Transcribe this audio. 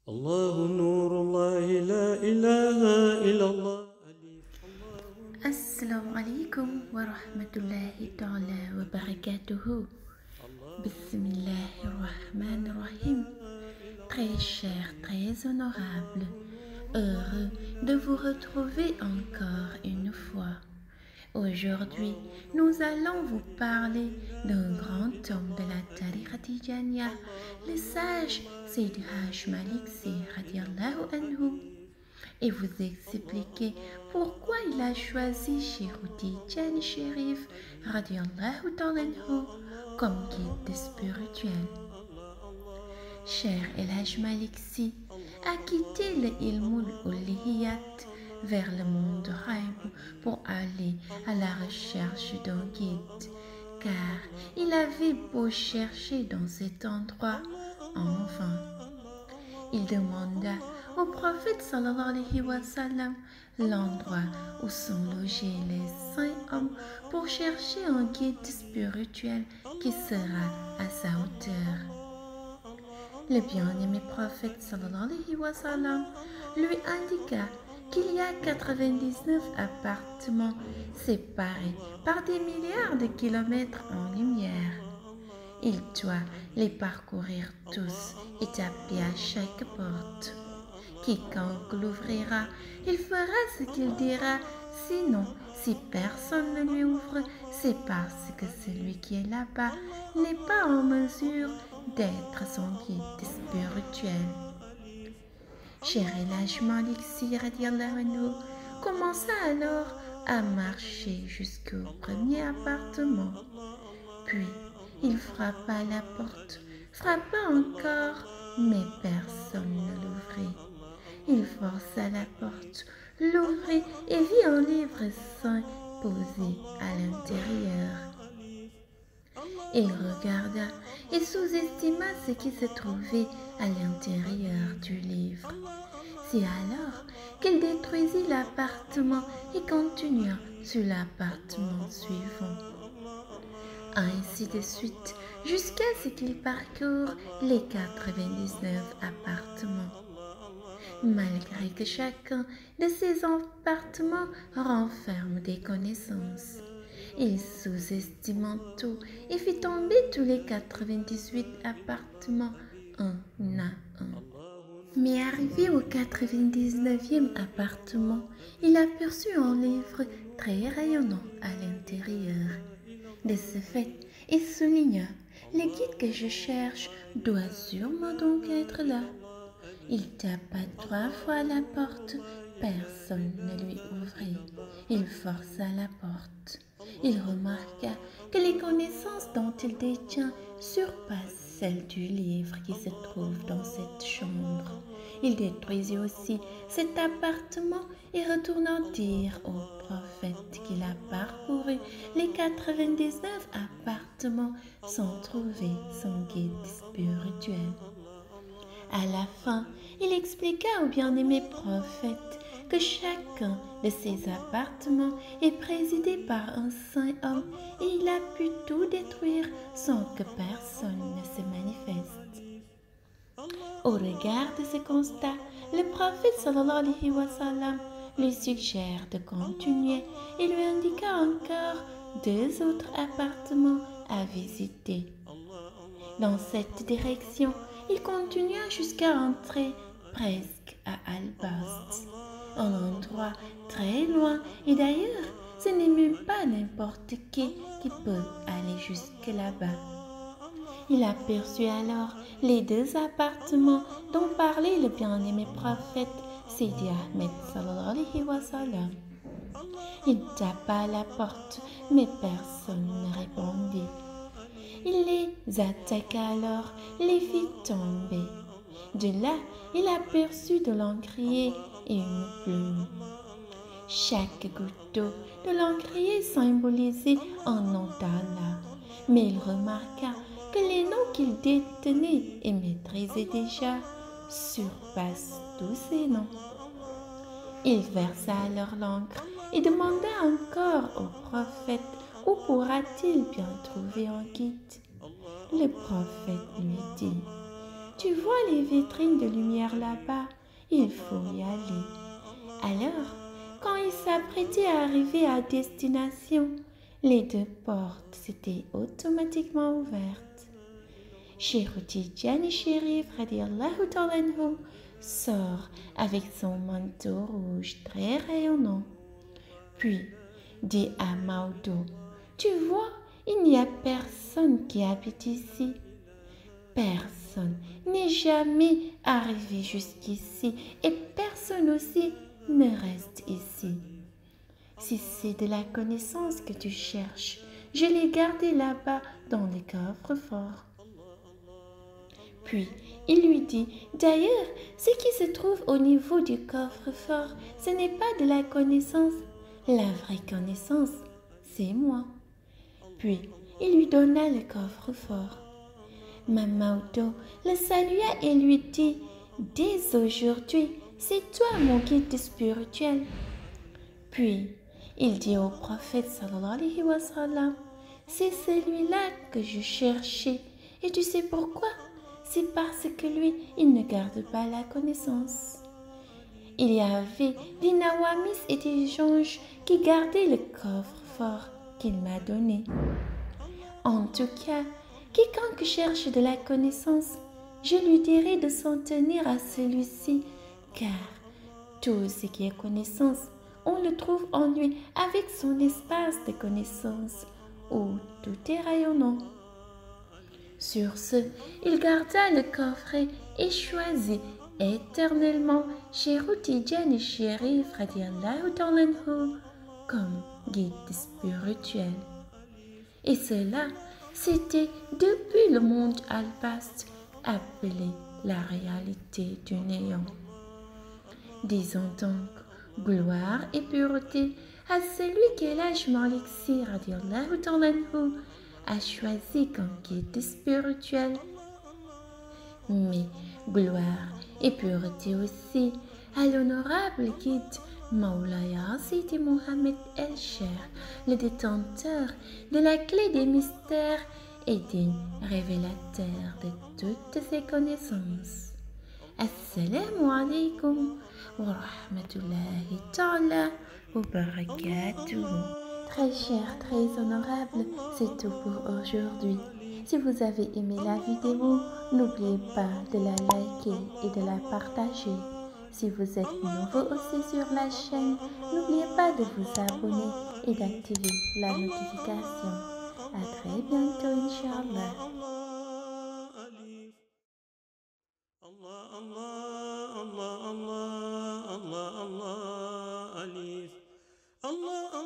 الله نور الله لا إله إلا الله ألف الله نور Assalamu alaikum wa rahmatullahi ta'ala wa barakatuhu. Bismillahirrahmanirrahim. Très cher, très honorable, heureux de vous retrouver encore une fois. Aujourd'hui, nous allons vous parler d'un grand homme de la Tariqa Tijaniya, le sage Seydi Haj Malik Sy radiallahu anhu, et vous expliquer pourquoi il a choisi Cheikh Tidjani Chérif radiallahu ta'ala anhu comme guide spirituel. Cheikh El Haj Malik Sy a quitté le Ilmul Ulihiyat vers le monde de Ghaib pour aller à la recherche d'un guide, car il avait beau chercher dans cet endroit en vain. Il demanda au prophète sallallahu alayhi wa sallam l'endroit où sont logés les saints hommes pour chercher un guide spirituel qui sera à sa hauteur. Le bien-aimé prophète sallallahu alayhi wa sallam lui indiqua qu'il y a 99 appartements séparés par des milliards de kilomètres en lumière. Il doit les parcourir tous et taper à chaque porte. Quiconque l'ouvrira, il fera ce qu'il dira. Sinon, si personne ne lui ouvre, c'est parce que celui qui est là-bas n'est pas en mesure d'être son guide spirituel. Cheikh El Haj Malik Sy radiallahu anhu commença alors à marcher jusqu'au premier appartement. Puis, il frappa à la porte, frappa encore, mais personne ne l'ouvrit. Il força la porte, l'ouvrit et vit un livre saint posé à l'intérieur. Il regarda et sous-estima ce qui se trouvait à l'intérieur du livre. C'est alors qu'il détruisit l'appartement et continua sur l'appartement suivant. Ainsi de suite, jusqu'à ce qu'il parcourt les 99 appartements. Malgré que chacun de ces appartements renferme des connaissances, il sous-estima tout et fit tomber tous les 98 appartements un à un. Mais arrivé au 99e appartement, il aperçut un livre très rayonnant à l'intérieur. De ce fait, il souligna « Le guide que je cherche doit sûrement donc être là ». Il tapa 3 fois à la porte, personne ne lui ouvrit. Il força la porte. Il remarqua que les connaissances dont il détient surpassent celles du livre qui se trouve dans cette chambre. Il détruisit aussi cet appartement et retourna dire au prophète qu'il a parcouru les 99 appartements sans trouver son guide spirituel. À la fin, il expliqua au bien-aimé prophète que chacun de ces appartements est présidé par un saint homme et il a pu tout détruire sans que personne ne se manifeste. Au regard de ce constat, le prophète sallallahu alayhi wa sallam lui suggère de continuer et lui indiqua encore 2 autres appartements à visiter. Dans cette direction, il continua jusqu'à entrer presque à Al-Bast, un endroit très loin, et d'ailleurs, ce n'est même pas n'importe qui peut aller jusque là-bas. Il aperçut alors les 2 appartements dont parlait le bien-aimé prophète Sidi Ahmed sallallahu alayhi wa sallam. Il tapa à la porte, mais personne ne répondit. Il les attaqua alors, les fit tomber. De là, il aperçut de l'encrier et une plume. Chaque goutte d'eau de l'encrier symbolisait un nom d'Allah, mais il remarqua que les noms qu'il détenait et maîtrisait déjà surpassent tous ces noms. Il versa alors l'encre et demanda encore au prophète où pourra-t-il bien trouver un guide. Le prophète lui dit tu vois les vitrines de lumière là-bas, il faut y aller. Alors, quand il s'apprêtait à arriver à destination, les deux portes s'étaient automatiquement ouvertes. Cheikh Tidjani Chérif radiallahu ta'ala anhu sort avec son manteau rouge très rayonnant. Puis dit à Maudo, tu vois, il n'y a personne qui habite ici. Personne n'est jamais arrivé jusqu'ici et personne aussi ne reste ici. Si c'est de la connaissance que tu cherches, je l'ai gardée là-bas dans le coffre-fort. Puis il lui dit, d'ailleurs, ce qui se trouve au niveau du coffre-fort, ce n'est pas de la connaissance. La vraie connaissance, c'est moi. Puis il lui donna le coffre-fort. Mamaudo le salua et lui dit, dès aujourd'hui, c'est toi mon guide spirituel. Puis il dit au prophète sallallahu alayhi wa sallam, c'est celui-là que je cherchais. Et tu sais pourquoi? C'est parce que lui, il ne garde pas la connaissance. Il y avait des nawamis et des anges qui gardaient le coffre-fort qu'il m'a donné. En tout cas, quiconque cherche de la connaissance, je lui dirai de s'en tenir à celui-ci, car tout ce qui est connaissance, on le trouve en lui avec son espace de connaissance, où tout est rayonnant. Sur ce, il garda le coffret et choisit éternellement Cheikh Tidjani Chérif radiallahu ta'ala anhu comme guide spirituel. Et cela, c'était depuis le monde albaste appelé la réalité du néant. Disons donc gloire et pureté à celui qu'Elhadj Malick Sy radiallahu ta'ala anhu a choisi comme guide spirituel. Mais gloire et pureté aussi à l'honorable guide Maulaya Sidi Mohamed El-Cheikh, le détenteur de la clé des mystères et des révélateurs de toutes ses connaissances. Assalamu alaikum wa rahmatullahi ta'ala wa barakatuh. Très cher, très honorable, c'est tout pour aujourd'hui. Si vous avez aimé la vidéo, n'oubliez pas de la liker et de la partager. Si vous êtes nouveau aussi sur la chaîne, n'oubliez pas de vous abonner et d'activer la notification. À très bientôt, Inch'Allah. Allah